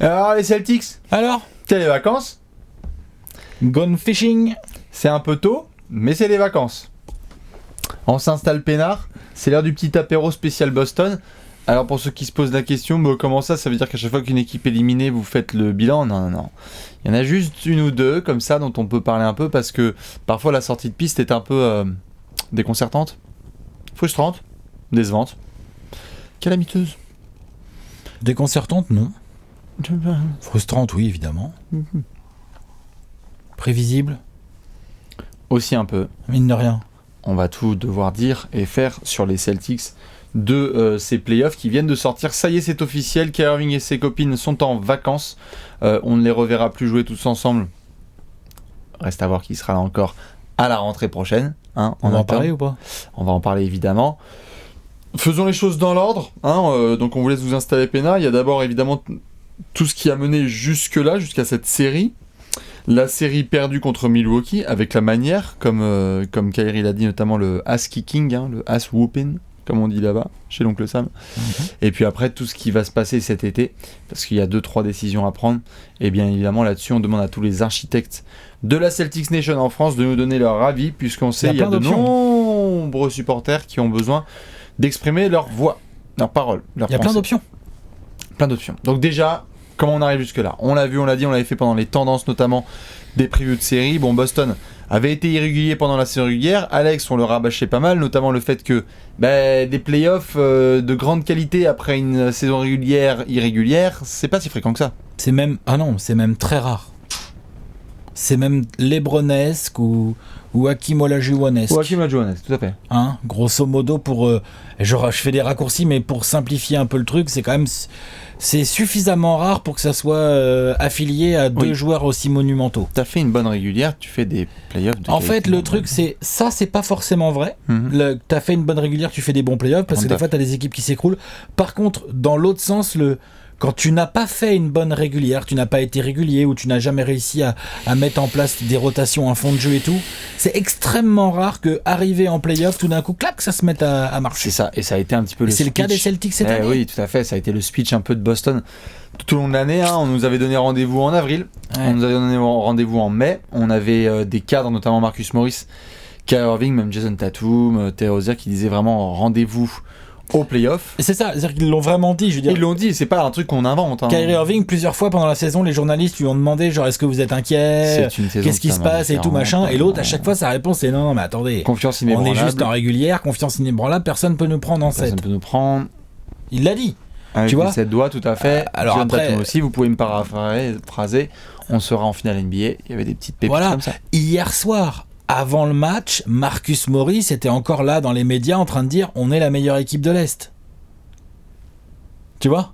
Alors les Celtics, Alors, c'est les vacances. gone fishing. C'est un peu tôt, mais c'est les vacances. On s'installe peinard. C'est l'heure du petit apéro spécial Boston. Alors pour ceux qui se posent la question, comment ça veut dire qu'à chaque fois qu'une équipe est éliminée, vous faites le bilan? Non. Il y en a juste une ou deux comme ça dont on peut parler un peu parce que parfois la sortie de piste est un peu déconcertante, frustrante, décevante, calamiteuse. Déconcertante, non. Frustrante, oui, évidemment. Prévisible, Aussi un peu. mine de rien. On va tout devoir dire et faire sur les Celtics de ces playoffs qui viennent de sortir. Ça y est, c'est officiel. Kyrie Irving et ses copines sont en vacances. On ne les reverra plus jouer tous ensemble. Reste à voir qui sera là encore à la rentrée prochaine. Hein, On va en octobre. parler ou pas? On va en parler évidemment. Faisons les choses dans l'ordre. Donc on vous laisse vous installer peinard. Il y a d'abord évidemment tout ce qui a mené jusque-là, jusqu'à cette série. La série perdue contre Milwaukee avec la manière, comme Kyrie l'a dit, notamment le ass kicking, le ass whooping, comme on dit là-bas, chez l'oncle Sam. Et puis après, tout ce qui va se passer cet été, parce qu'il y a 2-3 décisions à prendre. Et bien évidemment, là-dessus, on demande à tous les architectes de la Celtics Nation en France de nous donner leur avis, puisqu'on sait qu'il y a de nombreux supporters qui ont besoin d'exprimer leur voix, leur parole, leur Il y a plein d'options. Plein d'options. Donc déjà, comment on arrive jusque-là? On l'a vu, on l'a dit, on l'avait fait pendant les tendances, notamment des previews de série. Bon, Boston avait été irrégulier pendant la série régulière. Alex, on le rabâchait pas mal, notamment le fait que des playoffs de grande qualité après une saison régulière irrégulière, c'est pas si fréquent que ça. C'est même... Ah non, c'est même très rare. C'est même lebronesque ou Hakim Olajuwonesque. Ou Hakim Olajuwon, tout à fait. Hein, grosso modo, pour... je fais des raccourcis, mais pour simplifier un peu le truc, c'est quand même... C'est suffisamment rare pour que ça soit affilié à deux joueurs aussi monumentaux. T'as fait une bonne régulière, tu fais des playoffs de En fait, le truc, c'est... Ça, c'est pas forcément vrai. T'as fait une bonne régulière, tu fais des bons playoffs, parce que des fois, t'as des équipes qui s'écroulent. Par contre, dans l'autre sens, quand tu n'as pas fait une bonne régulière, tu n'as pas été régulier ou tu n'as jamais réussi à mettre en place des rotations, un fond de jeu et tout, c'est extrêmement rare que arriver en playoff, tout d'un coup, clac, ça se mette à marcher. C'est ça, et ça a été un petit peu le speech. C'est le cas des Celtics cette année. Oui, tout à fait, ça a été le speech un peu de Boston tout au long de l'année. On nous avait donné rendez-vous en avril, on nous avait donné rendez-vous en mai, on avait des cadres, notamment Marcus Morris, Kyrie Irving, même Jason Tatum, Terry Rozier, qui disaient vraiment rendez-vous au playoff. C'est ça, c'est-à-dire qu'ils l'ont vraiment dit, je veux dire. Ils l'ont dit, c'est pas un truc qu'on invente. Kyrie Irving, plusieurs fois pendant la saison, les journalistes lui ont demandé genre est-ce que vous êtes inquiet, qu'est-ce qui se passe et tout machin, et l'autre à chaque fois sa réponse c'est non mais attendez, confiance inébranlable. On est juste en régulière, confiance inébranlable, personne peut nous prendre en 7. Personne peut nous prendre. Il l'a dit. Avec tu vois 7 doigts, tout à fait. Alors John après Tatum aussi, vous pouvez me paraphraser. On sera en finale NBA. Il y avait des petites pépites comme ça. Hier soir, avant le match, Marcus Morris était encore là dans les médias en train de dire on est la meilleure équipe de l'Est. Tu vois?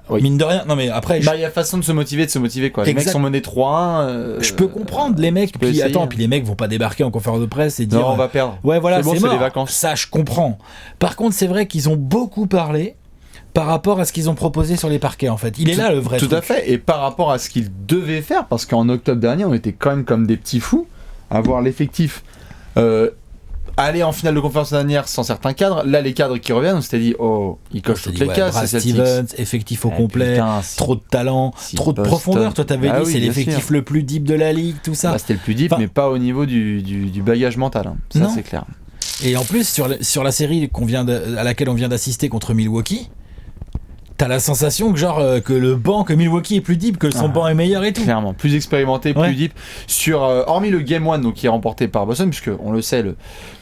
Oui. Mine de rien. Non mais après. Il y a façon de se motiver quoi. Les mecs sont menés 3-1. Je peux comprendre les mecs. Puis les mecs vont pas débarquer en conférence de presse et dire. Non, on va perdre. Ouais, voilà, c'est mort. Les vacances. Ça, je comprends. Par contre, c'est vrai qu'ils ont beaucoup parlé par rapport à ce qu'ils ont proposé sur les parquets en fait. Il est là le vrai truc. Tout à fait. Et par rapport à ce qu'ils devaient faire, parce qu'en octobre dernier, on était quand même comme des petits fous à voir l'effectif. Aller en finale de conférence dernière sans certains cadres, là les cadres qui reviennent, on s'était dit ils cochent toutes les cases. Brad Stevens, effectif au complet, trop de talent, trop de profondeur. Toi t'avais dit c'est l'effectif le plus deep de la ligue, tout ça. C'était le plus deep, mais pas au niveau du bagage mental. Ça c'est clair. Et en plus sur la série à laquelle on vient d'assister contre Milwaukee, t'as la sensation que que le banc, que Milwaukee est plus deep, que son banc est meilleur et tout. Clairement, plus expérimenté, plus deep. Hormis le Game 1 qui est remporté par Boston, puisque on le sait,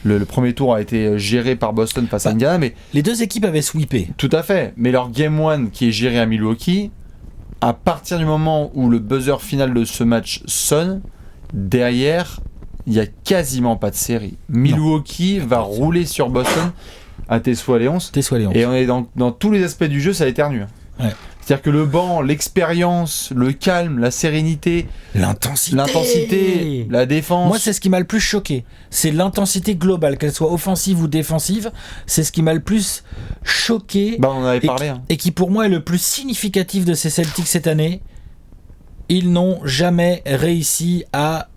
le premier tour a été géré par Boston face à Indiana, mais les deux équipes avaient sweepé. Tout à fait, mais leur Game 1 qui est géré à Milwaukee, à partir du moment où le buzzer final de ce match sonne, derrière, il n'y a quasiment pas de série. Milwaukee va rouler sur Boston à Tessoua Léons. Et on est dans tous les aspects du jeu, ça éternue. Ouais. C'est-à-dire que le banc, l'expérience, le calme, la sérénité, l'intensité, la défense. Moi, c'est ce qui m'a le plus choqué. C'est l'intensité globale, qu'elle soit offensive ou défensive. C'est ce qui m'a le plus choqué. On en avait parlé. Et qui, pour moi, est le plus significatif de ces Celtics cette année. Ils n'ont jamais réussi à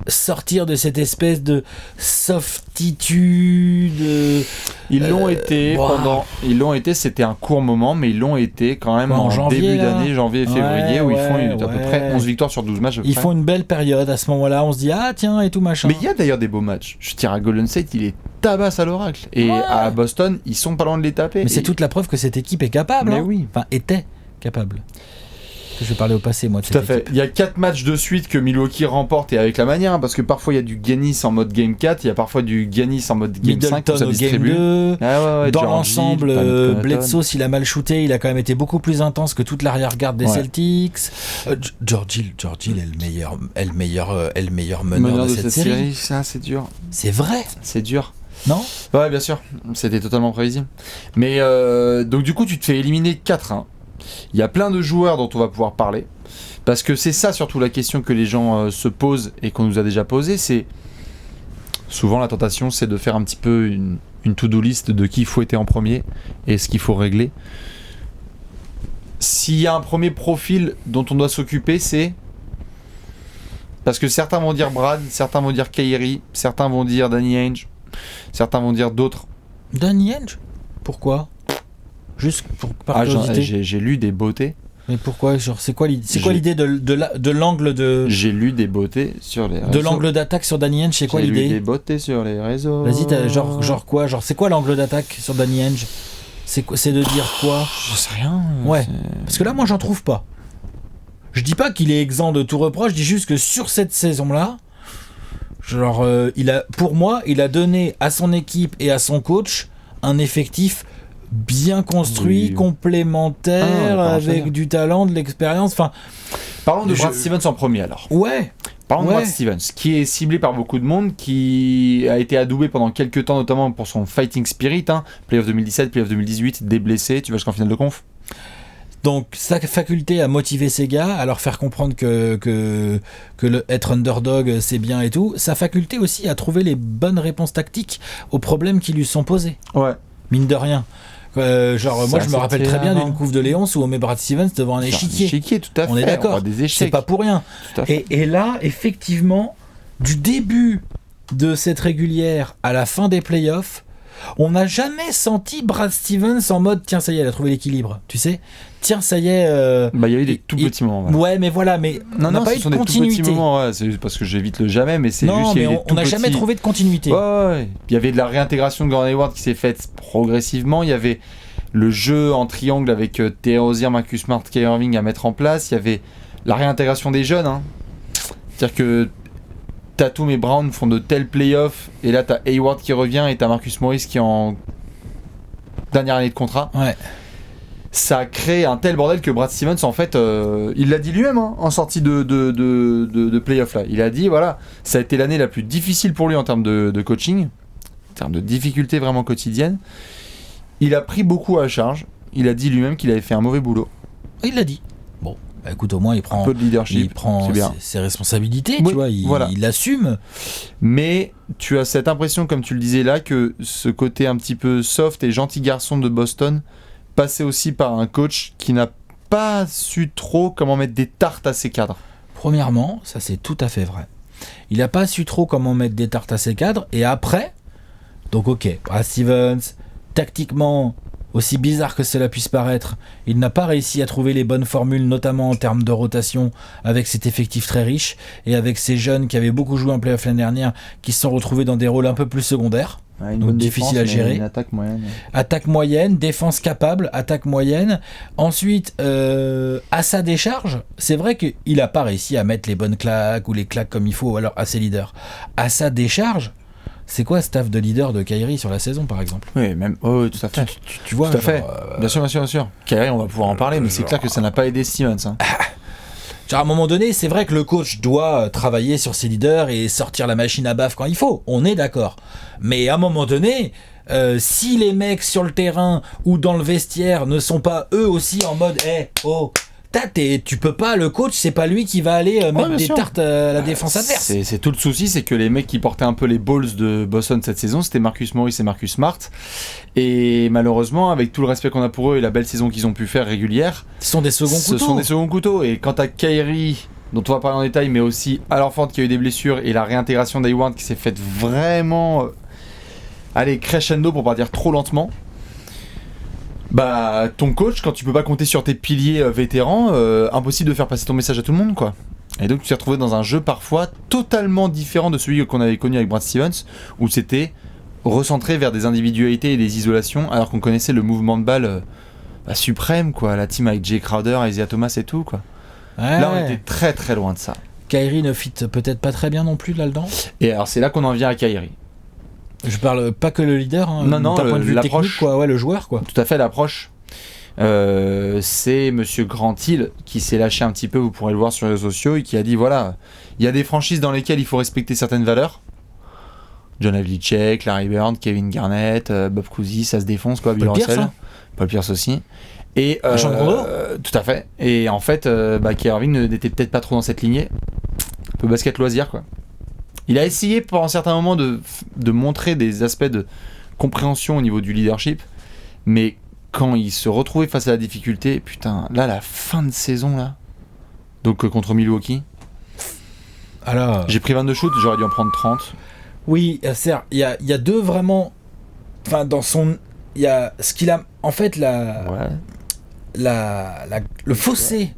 sortir de cette espèce de softitude. Ils l'ont été c'était un court moment, mais ils l'ont été quand même en janvier, début là. d'année, janvier et février, où ils font à peu près 11 victoires sur 12 matchs. Ils font une belle période à ce moment-là, on se dit ah tiens et tout machin. Mais il y a d'ailleurs des beaux matchs. Je tire à Golden State, il est tabasse à l'oracle. Et à Boston, ils sont pas loin de les taper. Mais c'est toute la preuve que cette équipe est capable. Mais oui. Enfin, était capable. Je vais parler au passé, moi. De Tout à fait. Il y a 4 matchs de suite que Milwaukee remporte et avec la manière, parce que parfois il y a du Giannis en mode Game 4, il y a parfois du Giannis en mode Game 5 Middleton où ça au distribue. Game 2. Dans Dans l'ensemble, Bledsoe, s'il a mal shooté, il a quand même été beaucoup plus intense que toute l'arrière-garde des Celtics. George Hill est le meilleur meneur de cette série. Ça, c'est dur. C'est vrai. C'est dur. Non ? Ouais, bien sûr. C'était totalement prévisible. Mais donc du coup, tu te fais éliminer 4-1. Il y a plein de joueurs dont on va pouvoir parler. Parce que c'est ça surtout la question que les gens se posent et qu'on nous a déjà posée. C'est souvent la tentation, c'est de faire un petit peu une to-do list de qui il faut être en premier et ce qu'il faut régler. S'il y a un premier profil dont on doit s'occuper, c'est... Parce que certains vont dire Brad, certains vont dire Kyrie, certains vont dire Danny Ainge, certains vont dire d'autres. Danny Ainge ? Pourquoi ? Juste par curiosité. J'ai lu des beautés. Mais pourquoi ? Genre, c'est quoi l'idée de l'angle de... J'ai lu des beautés sur les réseaux. De l'angle d'attaque sur Danny Ainge, c'est quoi l'idée ? J'ai lu des beautés sur les réseaux. Vas-y, genre quoi ? Genre, c'est quoi l'angle d'attaque sur Danny Ainge ? C'est de dire quoi ? Je sais rien. Ouais. Parce que là, moi, j'en trouve pas. Je dis pas qu'il est exempt de tout reproche, je dis juste que sur cette saison-là, genre, pour moi, il a donné à son équipe et à son coach un effectif bien construit, complémentaire, avec du talent, de l'expérience. Enfin, parlons de Brad Stevens en premier alors. Ouais. Parlons de Brad Stevens, qui est ciblé par beaucoup de monde, qui a été adoubé pendant quelques temps, notamment pour son fighting spirit. Playoff 2017, Playoff 2018, des blessés, tu vas jusqu'en finale de conf. Donc sa faculté à motiver ses gars, à leur faire comprendre que être underdog c'est bien et tout, sa faculté aussi à trouver les bonnes réponses tactiques aux problèmes qui lui sont posés. Ouais. Mine de rien. Moi je me rappelle très bien d'une couve de Léonce où on met Brad Stevens devant un échiquier. Tout à fait. On est d'accord. C'est pas pour rien. Et là, effectivement, du début de cette régulière à la fin des playoffs, on n'a jamais senti Brad Stevens en mode tiens ça y est, elle a trouvé l'équilibre, tu sais. Tiens ça y est. Il y a eu des tout petits moments. Ouais, mais voilà, mais on n'a pas eu de continuité. Petits moments, c'est parce que j'évite le jamais, mais c'est juste. Mais on n'a jamais trouvé de continuité. Ouais. Il y avait de la réintégration de Gordon Hayward qui s'est faite progressivement. Il y avait le jeu en triangle avec Terry Rozier, Marcus Smart, Kyrie Irving à mettre en place. Il y avait la réintégration des jeunes. C'est-à-dire que Tatum et Brown font de tels playoffs, et là t'as Hayward qui revient et t'as Marcus Morris qui est en dernière année de contrat. Ouais. Ça a créé un tel bordel que Brad Stevens, en fait, il l'a dit lui-même en sortie de playoff là. Il a dit voilà, ça a été l'année la plus difficile pour lui en termes de coaching, en termes de difficultés vraiment quotidiennes. Il a pris beaucoup à charge. Il a dit lui-même qu'il avait fait un mauvais boulot. Il l'a dit. Bon. Écoute, au moins il prend, un peu de leadership, il prend ses responsabilités, tu vois, il assume. Mais tu as cette impression, comme tu le disais là, que ce côté un petit peu soft et gentil garçon de Boston passait aussi par un coach qui n'a pas su trop comment mettre des tartes à ses cadres. Premièrement, ça c'est tout à fait vrai. Il n'a pas su trop comment mettre des tartes à ses cadres, et après, donc ok, Brad Stevens, tactiquement, aussi bizarre que cela puisse paraître, il n'a pas réussi à trouver les bonnes formules, notamment en termes de rotation, avec cet effectif très riche, et avec ces jeunes qui avaient beaucoup joué en play-off l'année dernière, qui se sont retrouvés dans des rôles un peu plus secondaires, donc difficile à gérer. Une attaque moyenne. Attaque moyenne, défense capable, attaque moyenne. Ensuite, à sa décharge, c'est vrai qu'il n'a pas réussi à mettre les bonnes claques, ou les claques comme il faut, alors à ses leaders. À sa décharge, c'est quoi staff de leader de Kyrie sur la saison, par exemple ? Oui, même. Oh, tout à fait. Tu vois, tout à fait. Bien sûr. Kyrie, on va pouvoir en parler, mais c'est clair que ça n'a pas aidé Stevens. Genre, à un moment donné, c'est vrai que le coach doit travailler sur ses leaders et sortir la machine à baffe quand il faut. On est d'accord. Mais à un moment donné, si les mecs sur le terrain ou dans le vestiaire ne sont pas eux aussi en mode tu peux pas, le coach, c'est pas lui qui va aller mettre des tartes à la défense adverse. C'est tout le souci, c'est que les mecs qui portaient un peu les balls de Boston cette saison, c'était Marcus Morris et Marcus Smart. Et malheureusement, avec tout le respect qu'on a pour eux et la belle saison qu'ils ont pu faire régulière, ce sont des seconds couteaux. Et quant à Kyrie dont on va parler en détail, mais aussi Al Horford qui a eu des blessures et la réintégration d'Hayward qui s'est faite vraiment crescendo pour pas dire trop lentement. Bah ton coach, quand tu peux pas compter sur tes piliers vétérans, impossible de faire passer ton message à tout le monde, quoi. Et donc tu t'es retrouvé dans un jeu parfois totalement différent de celui qu'on avait connu avec Brad Stevens, où c'était recentré vers des individualités et des isolations, alors qu'on connaissait le mouvement de balle suprême, quoi, la team avec Jay Crowder, Isaiah Thomas et tout, quoi. Ouais. Là on était très très loin de ça. Kyrie ne fit peut-être pas très bien non plus là-dedans. Et alors c'est là qu'on en vient à Kyrie. Je parle pas que le leader, hein, non, d'un point de vue technique, quoi, ouais, le joueur, quoi. Tout à fait, l'approche. C'est Monsieur Grant Hill qui s'est lâché un petit peu, vous pourrez le voir sur les réseaux sociaux, et qui a dit voilà, il y a des franchises dans lesquelles il faut respecter certaines valeurs. John Havlicek, Larry Bird, Kevin Garnett, Bob Cousy, ça se défonce, quoi. Bill Russell, Paul Pierce aussi. Et tout à fait. Et en fait, Kyrie Irving n'était peut-être pas trop dans cette lignée. Un peu basket loisir, quoi. Il a essayé pendant certains moments de montrer des aspects de compréhension au niveau du leadership, mais quand il se retrouvait face à la difficulté, putain, là, la fin de saison, là, donc contre Milwaukee, alors, j'ai pris 22 shoots, j'aurais dû en prendre 30. Oui, c'est il y a deux vraiment, enfin dans son, il y a ce qu'il a, en fait le fossé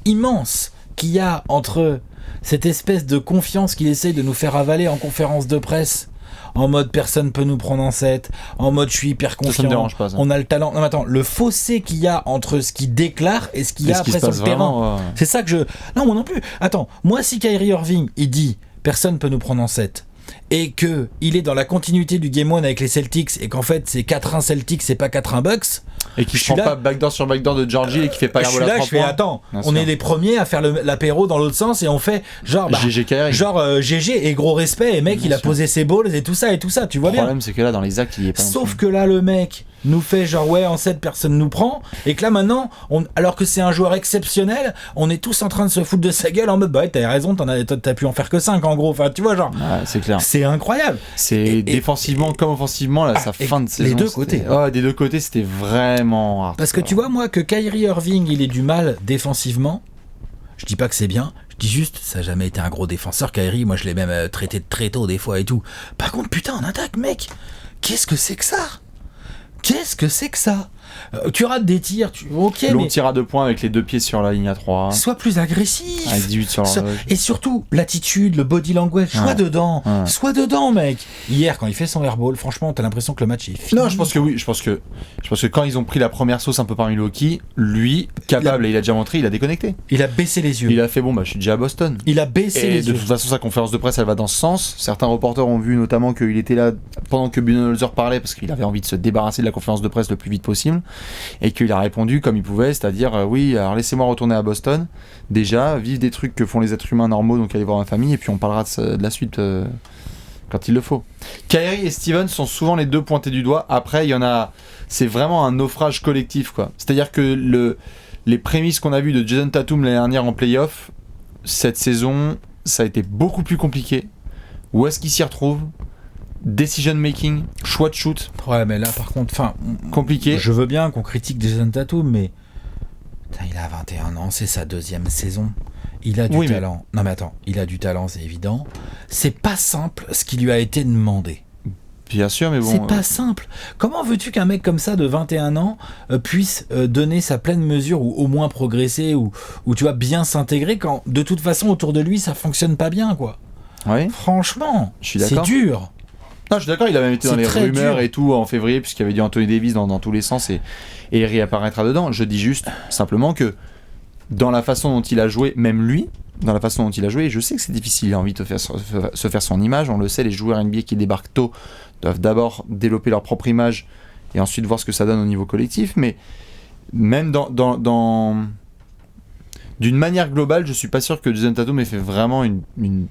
immense qu'il y a entre cette espèce de confiance qu'il essaye de nous faire avaler en conférence de presse, en mode personne peut nous prendre en 7, en mode je suis hyper confiant, ça me dérange pas, ça. On a le talent. Non mais attends, le fossé qu'il y a entre ce qu'il déclare et ce qu'il y a après sur le terrain, ouais. C'est ça que je... Non, moi non plus. Attends, moi si Kyrie Irving, il dit personne peut nous prendre en 7, et que il est dans la continuité du Game 1 avec les Celtics, et qu'en fait c'est 4-1 Celtics, c'est pas 4-1 Bucks, et qui prend pas backdoor sur backdoor de Georgie et qui fait pas la bola à 3 points. Attends, on est les premiers à faire l'apéro dans l'autre sens, et on fait genre GG et gros respect, et mec il a posé ses balls et tout ça, tu vois bien. Le problème c'est que là dans les actes il est pas. Sauf que là le mec nous fait genre ouais en 7 personne nous prend, et que là maintenant alors que c'est un joueur exceptionnel, on est tous en train de se foutre de sa gueule en mode bah ouais t'as raison, t'as pu en faire que 5 en gros, enfin tu vois genre ouais, c'est clair, c'est incroyable, c'est défensivement comme offensivement là, sa fin de saison les deux côtés, des deux côtés c'était vraiment hard, parce que tu vois moi que Kyrie Irving il ait du mal défensivement, je dis pas que c'est bien, je dis juste ça a jamais été un gros défenseur Kyrie, moi je l'ai même traité de très tôt des fois et tout. Par contre putain en attaque mec, qu'est-ce que c'est que ça? Qu'est-ce que c'est que ça? Tu rates des tirs, long tir à 2 points avec les 2 pieds sur la ligne à 3. Sois plus agressif. Avec 18 sur l'horloge. Et surtout, l'attitude, le body language, sois dedans. Ouais. Sois dedans, mec. Hier, quand il fait son airball, franchement, t'as l'impression que le match est fini. Non, je pense que oui. Je pense que quand ils ont pris la première sauce un peu par Milwaukee, lui, capable, et il a déjà montré, il a déconnecté. Il a baissé les yeux. Il a fait bon, je suis déjà à Boston. Il a baissé les yeux. Et de toute façon, sa conférence de presse, elle va dans ce sens. Certains reporters ont vu notamment qu'il était là pendant que Budenholzer parlait parce qu'il avait envie de se débarrasser de la conférence de presse le plus vite possible. Et qu'il a répondu comme il pouvait, c'est-à-dire oui, alors laissez-moi retourner à Boston, déjà, vivre des trucs que font les êtres humains normaux, donc aller voir ma famille, et puis on parlera de la suite quand il le faut. Kyrie et Stevens sont souvent les deux pointés du doigt. Après, il y en a, c'est vraiment un naufrage collectif, quoi. C'est-à-dire que les prémices qu'on a vues de Jason Tatum l'année dernière en play-off, cette saison, ça a été beaucoup plus compliqué. Où est-ce qu'il s'y retrouve ? Decision making, choix de shoot. Ouais, mais là par contre, compliqué. Je veux bien qu'on critique Jason Tatum, mais putain, il a 21 ans, c'est sa 2e saison. Il a du talent. Non mais attends, il a du talent, c'est évident. C'est pas simple ce qui lui a été demandé. Bien sûr, mais bon. C'est pas simple. Comment veux-tu qu'un mec comme ça de 21 ans puisse donner sa pleine mesure, ou au moins progresser, ou tu vois bien s'intégrer, quand de toute façon autour de lui ça fonctionne pas bien, quoi. Oui. Franchement, je suis d'accord. C'est dur. Non, je suis d'accord, il a même été dans les rumeurs dur. Et tout en février, puisqu'il y avait du Anthony Davis dans tous les sens, et il réapparaîtra dedans. Je dis juste simplement que dans la façon dont il a joué, même lui, dans la façon dont il a joué, je sais que c'est difficile, il a envie de se faire son image, on le sait, les joueurs NBA qui débarquent tôt doivent d'abord développer leur propre image et ensuite voir ce que ça donne au niveau collectif, mais même d'une manière globale, je suis pas sûr que Jason Tatum ait fait vraiment une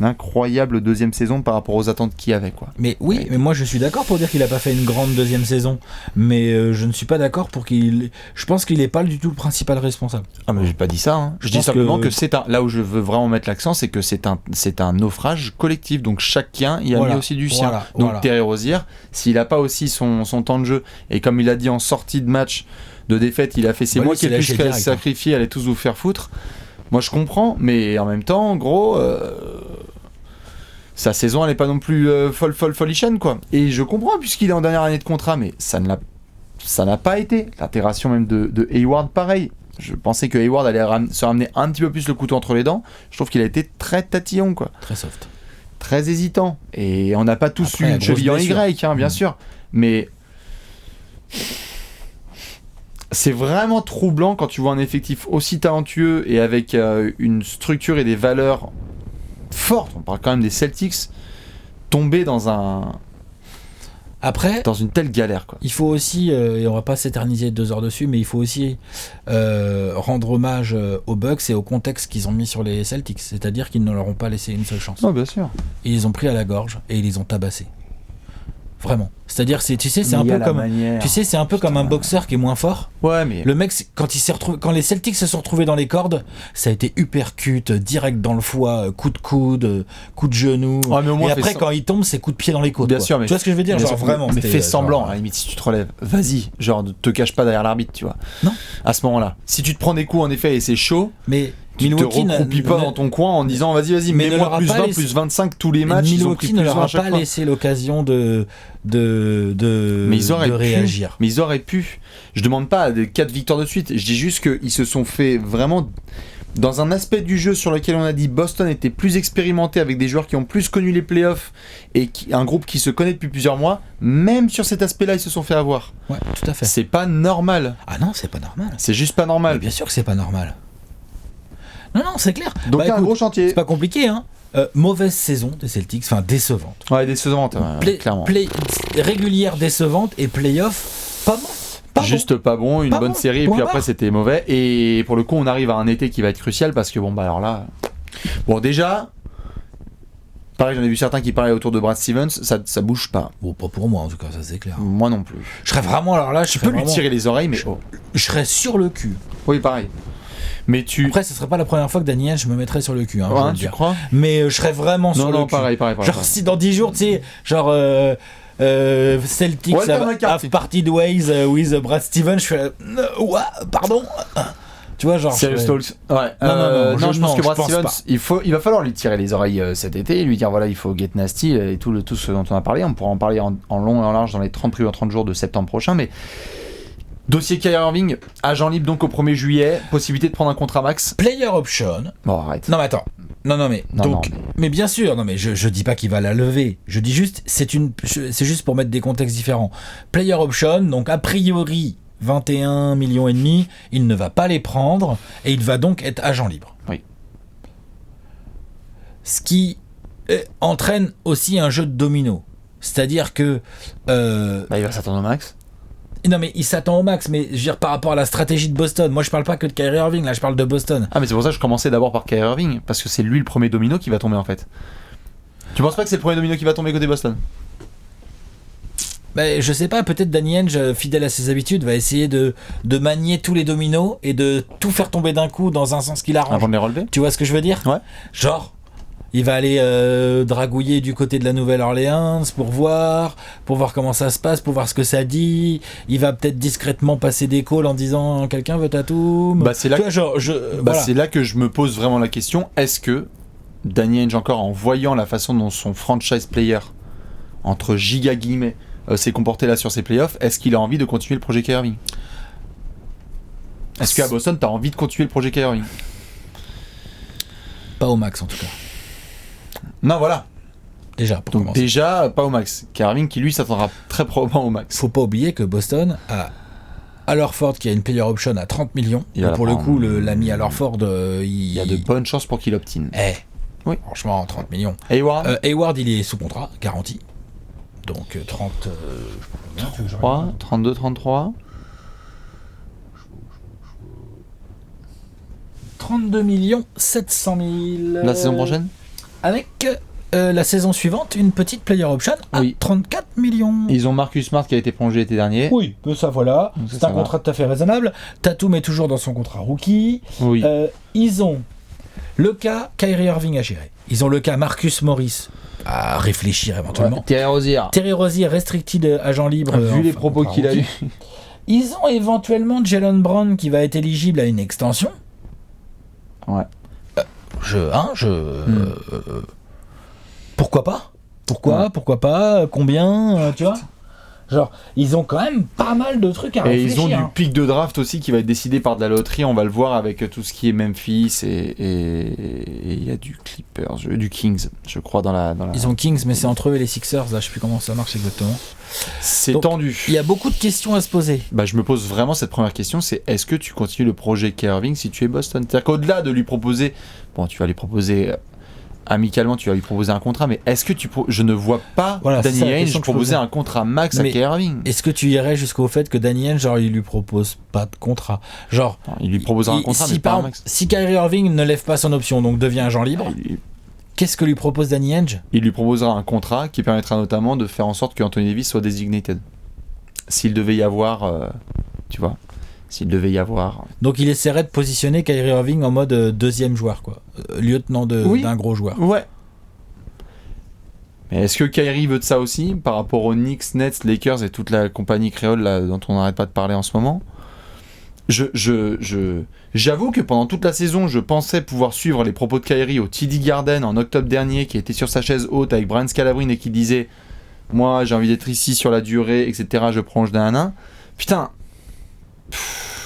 incroyable 2e saison par rapport aux attentes qu'il y avait, quoi. Mais oui, mais moi je suis d'accord pour dire qu'il a pas fait une grande 2e saison, mais je ne suis pas d'accord pour qu'il... Je pense qu'il est pas du tout le principal responsable. Ah mais j'ai pas dit ça, hein. Je dis simplement que c'est là où je veux vraiment mettre l'accent, c'est que c'est un naufrage collectif, donc chacun y a mis aussi du sien. Donc Terry Rozier, s'il a pas aussi son temps de jeu, et comme il a dit en sortie de match de défaite, il a fait c'est moi qui ai pu se sacrifier, allez tous vous faire foutre. Moi je comprends, mais en même temps, en gros, sa saison elle est pas non plus folichonne quoi. Et je comprends puisqu'il est en dernière année de contrat, mais ça n'a pas été. L'intégration même de Hayward, pareil. Je pensais que Hayward allait se ramener un petit peu plus le couteau entre les dents. Je trouve qu'il a été très tatillon quoi. Très soft. Très hésitant. Et on n'a pas tous eu une cheville en Y, hein, bien sûr. Mais c'est vraiment troublant quand tu vois un effectif aussi talentueux et avec une structure et des valeurs fortes. On parle quand même des Celtics tomber dans une telle galère quoi. Il faut aussi, et on va pas s'éterniser 2 heures dessus, mais il faut aussi rendre hommage aux Bucks et au contexte qu'ils ont mis sur les Celtics, c'est-à-dire qu'ils ne leur ont pas laissé une seule chance. Oh, bien sûr. Et ils les ont pris à la gorge et ils les ont tabassés. Vraiment. C'est-à-dire, tu sais, c'est un peu comme, c'est un peu comme un boxeur qui est moins fort. Ouais, mais le mec, quand les Celtics se sont retrouvés dans les cordes, ça a été uppercut, direct dans le foie, coup de coude, coup de genou. Ouais, mais au moins, et après, quand il tombe, c'est coup de pied dans les côtes. Bien sûr, mais tu vois ce que je veux dire, genre vraiment. Mais fais semblant. À la limite, si tu te relèves, vas-y. Genre, ne te cache pas derrière l'arbitre, tu vois. Non. À ce moment-là, si tu te prends des coups, en effet, et c'est chaud. Mais tu te recroupis pas dans ton coin en disant vas-y, mets-moi plus 20, plus 25 tous les matchs. Milwaukee ne leur a pas laissé l'occasion de réagir. Mais ils auraient pu. Je demande pas 4 victoires de suite. Je dis juste qu'ils se sont fait vraiment dans un aspect du jeu sur lequel on a dit Boston était plus expérimenté avec des joueurs qui ont plus connu les playoffs et un groupe qui se connaît depuis plusieurs mois. Même sur cet aspect-là, ils se sont fait avoir. Ouais, tout à fait. C'est pas normal. Ah non, c'est pas normal. C'est juste pas normal. Mais bien sûr que c'est pas normal. Non, c'est clair. Donc écoute, un gros chantier. C'est pas compliqué, hein. Mauvaise saison des Celtics, enfin décevante. Ouais, décevante, clairement. Régulière décevante et playoff pas bon. Juste pas bon, une bonne série et puis après c'était mauvais. Et pour le coup, on arrive à un été qui va être crucial parce que alors là. Bon, déjà. Pareil, j'en ai vu certains qui parlaient autour de Brad Stevens, ça bouge pas. Bon, pas pour moi en tout cas, ça c'est clair. Moi non plus. Je serais vraiment, alors là, tu peux lui tirer les oreilles, mais je serais sur le cul. Oui, pareil. Mais après, ce serait pas la première fois que Daniel je me mettrais sur le cul. Hein, tu crois ? Mais je serais vraiment sur le cul. Non, pareil. Genre si dans 10 jours, tu sais, genre Celtics have parted ways with Brad Stevens, je fais pardon. Tu vois, genre. Serious talks. Ouais. Non, je pense que Brad Stevens, il va falloir lui tirer les oreilles cet été et lui dire voilà, il faut get nasty et tout ce dont on a parlé. On pourra en parler en long et en large dans les 30 jours de septembre prochain, mais. Dossier Kyrie Irving, agent libre donc au 1er juillet, possibilité de prendre un contrat max. Player option. Bon, arrête. Non mais attends. Mais bien sûr, je dis pas qu'il va la lever. Je dis juste, c'est juste pour mettre des contextes différents. Player option, donc a priori 21 millions et demi, il ne va pas les prendre et il va donc être agent libre. Oui. Ce qui entraîne aussi un jeu de domino. C'est-à-dire que... il va s'attendre au max. Non mais il s'attend au max, mais je veux dire par rapport à la stratégie de Boston, moi je parle pas que de Kyrie Irving, là je parle de Boston. Ah mais c'est pour ça que je commençais d'abord par Kyrie Irving, parce que c'est lui le premier domino qui va tomber en fait. Tu penses pas que c'est le premier domino qui va tomber côté Boston ? Je sais pas, peut-être Danny Ainge, fidèle à ses habitudes, va essayer de manier tous les dominos et de tout faire tomber d'un coup dans un sens qu'il arrange. Avant de les relever ? Tu vois ce que je veux dire ? Ouais. Genre... Il va aller dragouiller du côté de la Nouvelle-Orléans pour voir comment ça se passe, pour voir ce que ça dit. Il va peut-être discrètement passer des calls en disant quelqu'un veut Tatum. C'est là, c'est là que je me pose vraiment la question. Est-ce que Danny Ainge encore en voyant la façon dont son franchise player entre giga guillemets s'est comporté là sur ses playoffs, est-ce qu'il a envie de continuer le projet Kyrie Irving ? Est-ce qu'à Boston t'as envie de continuer le projet Kyrie Irving ? Pas au max en tout cas. Non, voilà. Déjà, pour commencer. Déjà, pas au max. Irving qui lui s'attendra très probablement au max. Faut pas oublier que Boston a Al Horford qui a une player option à 30 millions. Et pour le coup, l'ami Al Horford, il y a de bonnes chances pour qu'il obtine. Oui. Franchement, 30 millions. Hayward, il est sous contrat, garanti. Donc 30. 32, 33. 32 millions 700 000. La saison prochaine ? Avec la saison suivante, une petite player option à 34 millions. Ils ont Marcus Smart qui a été prolongé l'été dernier. Oui, ça voilà. C'est un contrat tout à fait raisonnable. Tatum est toujours dans son contrat rookie. Oui. Ils ont le cas Kyrie Irving à gérer. Ils ont le cas Marcus Morris à réfléchir éventuellement. Terry Rozier restricted agent libre. Vu les propos qu'il a eu. Ils ont éventuellement Jalen Brown qui va être éligible à une extension. Ouais. Pourquoi pas ? Pourquoi pas ? Combien ? Tu vois ? Genre, ils ont quand même pas mal de trucs à réfléchir. Et ils ont du pic de draft aussi qui va être décidé par de la loterie. On va le voir avec tout ce qui est Memphis et il y a du Clippers, du Kings, je crois dans la. Ils ont Kings, mais c'est entre eux et les Sixers. Là, je sais plus comment ça marche exactement. C'est donc, tendu. Il y a beaucoup de questions à se poser. Je me pose vraiment cette première question, c'est est-ce que tu continues le projet Kyrie Irving si tu es Boston ? C'est-à-dire qu'au-delà de lui proposer, tu vas lui proposer amicalement, tu vas lui proposer un contrat, mais est-ce que je ne vois pas Danny Ainge proposer un contrat max à Kyrie Irving ? Est-ce que tu irais jusqu'au fait que Danny Ainge, genre, il lui propose pas de contrat ? Genre, il lui proposera un contrat, mais pas un max. Si Kyrie Irving ne lève pas son option, donc devient agent libre, qu'est-ce que lui propose Danny Ainge ? Il lui proposera un contrat qui permettra notamment de faire en sorte que Anthony Davis soit designated. S'il devait y avoir, s'il devait y avoir. Donc il essaierait de positionner Kyrie Irving en mode deuxième joueur, quoi. Lieutenant d'un gros joueur. Ouais. Mais est-ce que Kyrie veut de ça aussi par rapport aux Knicks, Nets, Lakers et toute la compagnie créole là, dont on n'arrête pas de parler en ce moment ? J'avoue que pendant toute la saison, je pensais pouvoir suivre les propos de Kyrie au TD Garden en octobre dernier, qui était sur sa chaise haute avec Brian Scalabrine et qui disait « Moi, j'ai envie d'être ici sur la durée, etc. Je prolonge d'un à un. » Putain.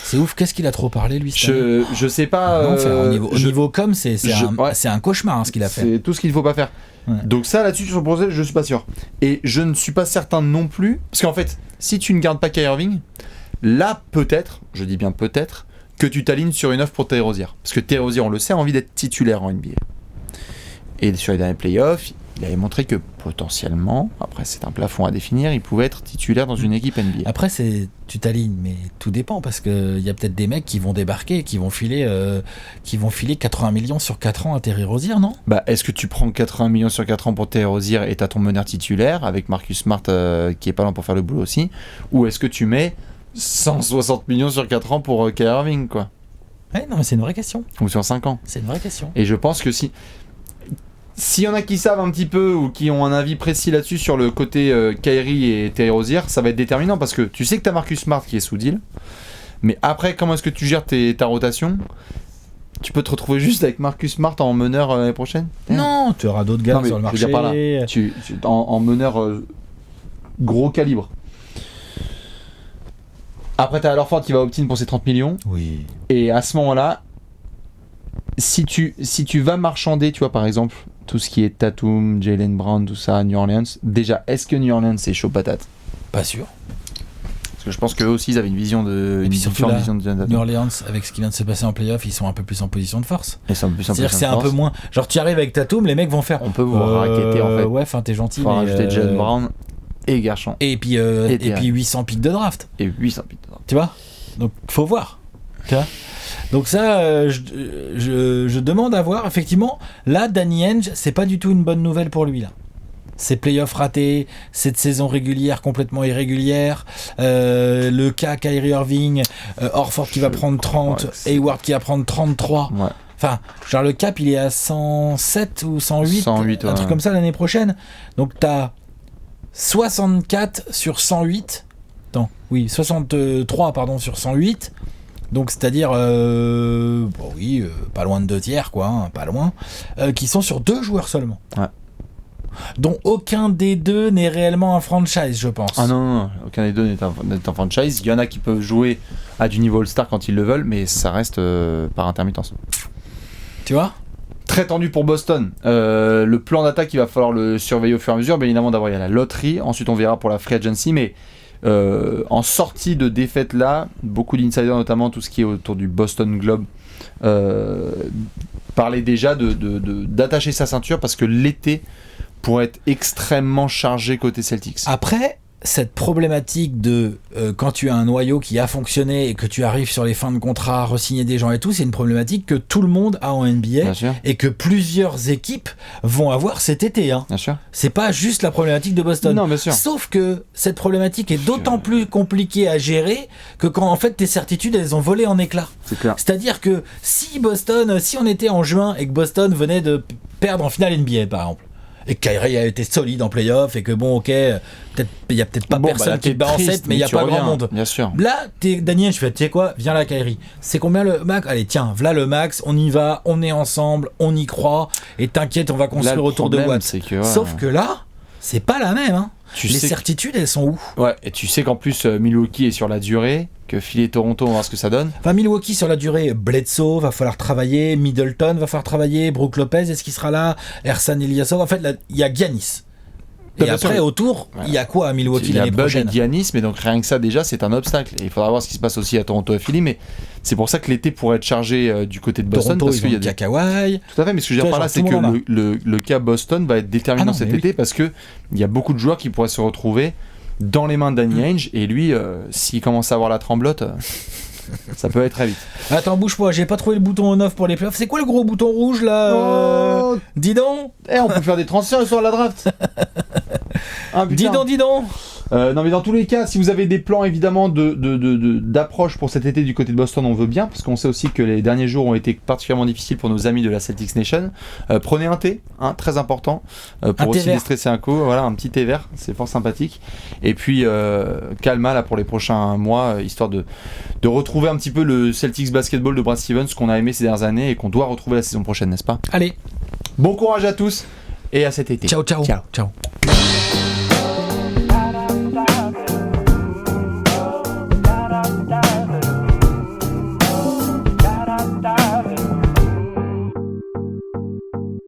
C'est ouf, qu'est-ce qu'il a trop parlé lui je sais pas. Au niveau com, c'est un cauchemar ce qu'il a fait. C'est tout ce qu'il ne faut pas faire. Ouais. Donc ça là-dessus sur le projet, je suis pas sûr. Et je ne suis pas certain non plus, parce qu'en fait, si tu ne gardes pas Kyrie Irving, là peut-être, je dis bien peut-être, que tu t'alignes sur une offre pour Terry Rozier. Parce que Terry Rozier, on le sait, a envie d'être titulaire en NBA. Et sur les derniers playoffs, il avait montré que potentiellement, après c'est un plafond à définir, il pouvait être titulaire dans une équipe NBA. Après, tu t'alignes, mais tout dépend, parce qu'il y a peut-être des mecs qui vont débarquer et qui vont filer 80 millions sur 4 ans à Terry Rozier, non ? Est-ce que tu prends 80 millions sur 4 ans pour Terry Rozier et t'as ton meneur titulaire, avec Marcus Smart qui est pas là pour faire le boulot aussi, ou est-ce que tu mets 160 millions sur 4 ans pour Kyrie Irving, quoi ? Ouais, non, mais c'est une vraie question. Ou sur 5 ans. C'est une vraie question. Et je pense que s'il y en a qui savent un petit peu ou qui ont un avis précis là-dessus sur le côté Kyrie et Terry Rozier, ça va être déterminant parce que tu sais que t'as Marcus Smart qui est sous deal, mais après comment est-ce que tu gères ta rotation ? Tu peux te retrouver juste avec Marcus Smart en meneur l'année prochaine ? Non, tu auras d'autres gars sur le marché. Je veux dire par là, en meneur gros calibre. Après t'as Horford qui va opt-in pour ses 30 millions. Oui. Et à ce moment-là, si tu vas marchander, tu vois par exemple tout ce qui est Tatum, Jaylen Brown, tout ça, New Orleans, déjà est-ce que New Orleans c'est chaud patate ? Pas sûr. Parce que je pense qu'eux aussi ils avaient une vision de. Et puis surtout là, New Orleans, avec ce qui vient de se passer en playoff, ils sont un peu plus en position de force. C'est-à-dire que c'est un peu moins. Genre tu arrives avec Tatum, les mecs vont faire. On peut vous raqueter en fait. Ouais, enfin t'es gentil. Faut rajouter Jaylen Brown et Garchon. Et puis 800 pics de draft. Et 800 pics de draft. Tu vois ? Donc faut voir. Tu vois ? Donc ça, je demande à voir. Effectivement, là, Danny Ainge, c'est pas du tout une bonne nouvelle pour lui là. Ces playoffs ratés, cette saison régulière complètement irrégulière, le cas Kyrie Irving, Horford qui va prendre 30, Hayward qui va prendre 33. Ouais. Enfin, genre le cap, il est à 107 ou 108, un truc comme ça l'année prochaine. Donc t'as 64 sur 108. Non, oui, 63 sur 108. Donc c'est-à-dire, pas loin de 2 tiers, quoi, hein, pas loin, qui sont sur 2 joueurs seulement. Ouais. Dont aucun des deux n'est réellement un franchise, je pense. Ah non, aucun des deux n'est un franchise. Il y en a qui peuvent jouer à du niveau All-Star quand ils le veulent, mais ça reste par intermittence. Tu vois ? Très tendu pour Boston. Le plan d'attaque, il va falloir le surveiller au fur et à mesure. Bien évidemment, d'abord, il y a la loterie. Ensuite, on verra pour la free agency, mais... en sortie de défaite là, beaucoup d'insiders, notamment tout ce qui est autour du Boston Globe, parlaient déjà d'attacher sa ceinture parce que l'été pourrait être extrêmement chargé côté Celtics. Après, cette problématique de quand tu as un noyau qui a fonctionné et que tu arrives sur les fins de contrat, re-signer des gens et tout, c'est une problématique que tout le monde a en NBA et que plusieurs équipes vont avoir cet été. Hein. Bien sûr. C'est pas juste la problématique de Boston. Non, bien sûr. Sauf que cette problématique est d'autant plus compliquée à gérer que quand en fait tes certitudes elles ont volé en éclats. C'est clair. C'est-à-dire que si on était en juin et que Boston venait de perdre en finale NBA par exemple, Et Kyrie a été solide en playoff et que bon, ok, il y a peut-être pas personne qui te bat en 7, mais il y a pas grand monde. Bien sûr. Là, Daniel, je fais, tu sais quoi, viens là, Kyrie. C'est combien le max? Allez, tiens, voilà le max, on y va, on est ensemble, on y croit, et t'inquiète, on va construire autour de Watt. Sauf que là, c'est pas la même, hein. Les certitudes, elles sont où? Ouais, et tu sais qu'en plus, Milwaukee est sur la durée, que filer Toronto, on va voir ce que ça donne. Enfin, Milwaukee sur la durée, Bledsoe, va falloir travailler, Middleton va falloir travailler, Brook Lopez, est-ce qu'il sera là? Ersan Ilyasov, en fait, il y a Giannis. Et après, autour, il y a quoi à Milwaukee l'année prochaine? Il y a Bud et Giannis, mais donc rien que ça, déjà, c'est un obstacle. Et il faudra voir ce qui se passe aussi à Toronto et Philly, mais c'est pour ça que l'été pourrait être chargé du côté de Boston. Toronto, parce qu'il y a Kawhi. Tout à fait, mais ce que je veux dire par là, c'est que le cas Boston va être déterminant cet été parce qu'il y a beaucoup de joueurs qui pourraient se retrouver dans les mains de Danny Ainge, et lui, s'il commence à avoir la tremblote... ça peut aller très vite. Attends, bouge pas, j'ai pas trouvé le bouton on-off pour les playoffs. C'est quoi le gros bouton rouge là? Dis donc. On peut faire des transferts sur la draft. Dis donc. Non mais dans tous les cas, si vous avez des plans évidemment d'approche pour cet été du côté de Boston, on veut bien, parce qu'on sait aussi que les derniers jours ont été particulièrement difficiles pour nos amis de la Celtics Nation. Prenez un thé, très important, pour aussi déstresser un coup. Voilà, un petit thé vert, c'est fort sympathique. Et puis calma là pour les prochains mois, histoire de retrouver un petit peu le Celtics basketball de Brad Stevens qu'on a aimé ces dernières années et qu'on doit retrouver la saison prochaine, n'est-ce pas? Allez, bon courage à tous et à cet été. Ciao.